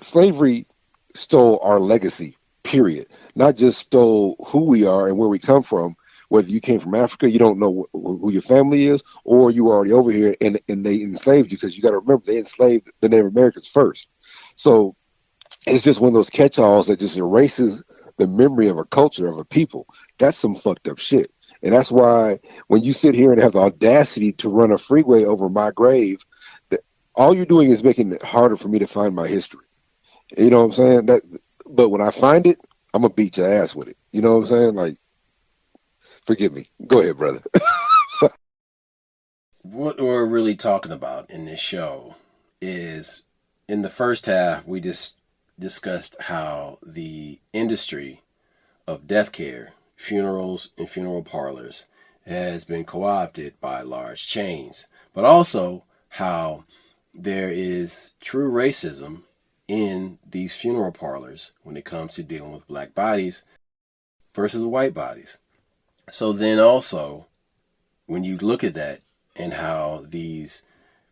slavery stole our legacy, period. Not just stole who we are and where we come from. Whether you came from Africa, you don't know who your family is, or you were already over here and they enslaved you, because you got to remember they enslaved the Native Americans first. So it's just one of those catch-alls that just erases the memory of a culture, of a people. That's some fucked up shit. And that's why when you sit here and have the audacity to run a freeway over my grave, all you're doing is making it harder for me to find my history. You know what I'm saying? But when I find it, I'm going to beat your ass with it. You know what I'm saying? Like, forgive me. Go ahead, brother.
What we're really talking about in this show is, in the first half, we just discussed how the industry of death care, funerals, and funeral parlors has been co-opted by large chains, but also how there is true racism in these funeral parlors when it comes to dealing with black bodies versus white bodies. So then also, when you look at that and how these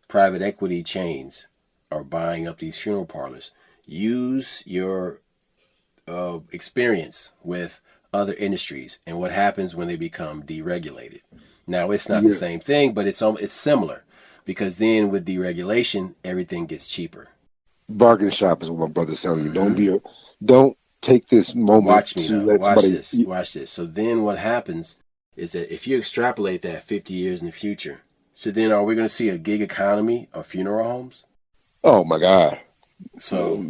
private equity chains are buying up these funeral parlors, use your experience with other industries and what happens when they become deregulated. Now, it's not the same thing, but it's similar, because then with deregulation, everything gets cheaper.
Bargain shop is what my brother's telling you. Don't take this moment
Watch me
to
now.
let
Watch
somebody.
Watch this. So then what happens is that if you extrapolate that 50 years in the future, so then are we going to see a gig economy of funeral homes?
Oh my God!
So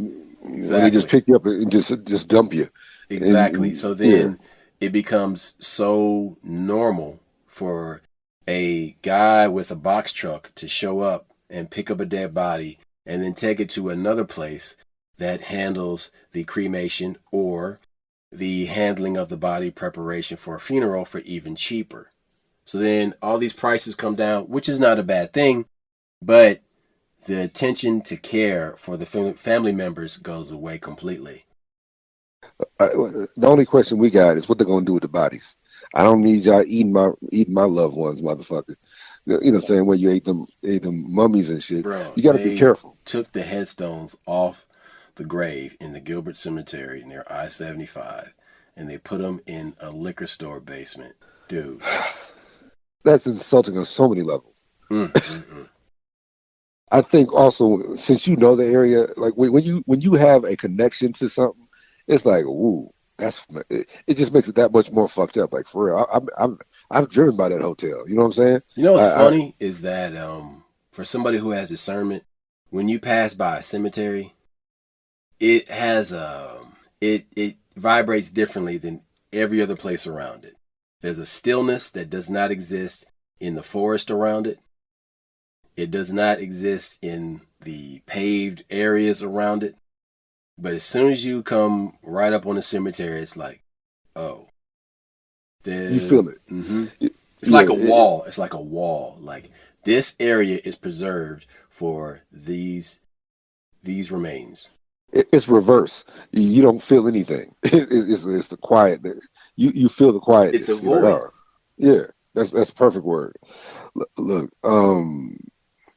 Exactly. They just pick you up and just dump you.
Exactly. So then it becomes so normal for a guy with a box truck to show up and pick up a dead body and then take it to another place that handles the cremation or the handling of the body preparation for a funeral for even cheaper. So then all these prices come down, which is not a bad thing, but the attention to care for the family members goes away completely.
The only question we got is what they're going to do with the bodies. I don't need y'all eating my loved ones, motherfucker. You know what I'm saying? When you ate them mummies and shit.
Bro,
you got to be careful.
Took the headstones off the grave in the Gilbert Cemetery near I-75, and they put them in a liquor store basement. Dude.
That's insulting on so many levels. I think also, since you know the area, like when you have a connection to something, it's like, ooh, it just makes it that much more fucked up. Like, for real, I'm driven by that hotel. You know what I'm saying?
You know what's funny is that for somebody who has discernment, when you pass by a cemetery, it has it vibrates differently than every other place around it. There's a stillness that does not exist in the forest around it. It does not exist in the paved areas around it. But as soon as you come right up on the cemetery, it's like, oh.
You feel it.
Mm-hmm. It's like a wall. It's like a wall. Like, this area is preserved for these remains.
It's reverse. You don't feel anything. It's the quietness. You feel the quietness.
It's a void.
Like, oh. Yeah, that's a perfect word. Look,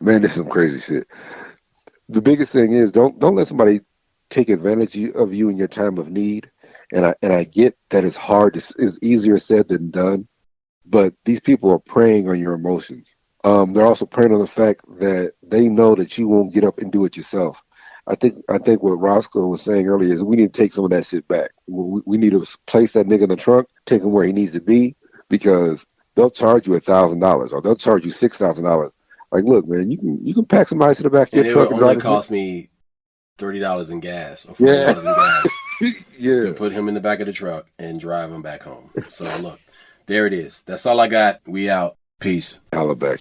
man, this is some crazy shit. The biggest thing is don't let somebody take advantage of you in your time of need. And I get that it's hard. It's easier said than done. But these people are preying on your emotions. They're also preying on the fact that they know that you won't get up and do it yourself. I think what Roscoe was saying earlier is we need to take some of that shit back. We need to place that nigga in the trunk, take him where he needs to be, because they'll charge you $1,000 or they'll charge you $6,000. Like, look, man, you can pack some ice in the back of your
And it
truck
would
and
only
drive
cost me $30 in gas or
Yeah.
$40 in gas
Yeah.
to put him in the back of the truck and drive him back home. So look, there it is. That's all I got. We out. Peace.
Holla back.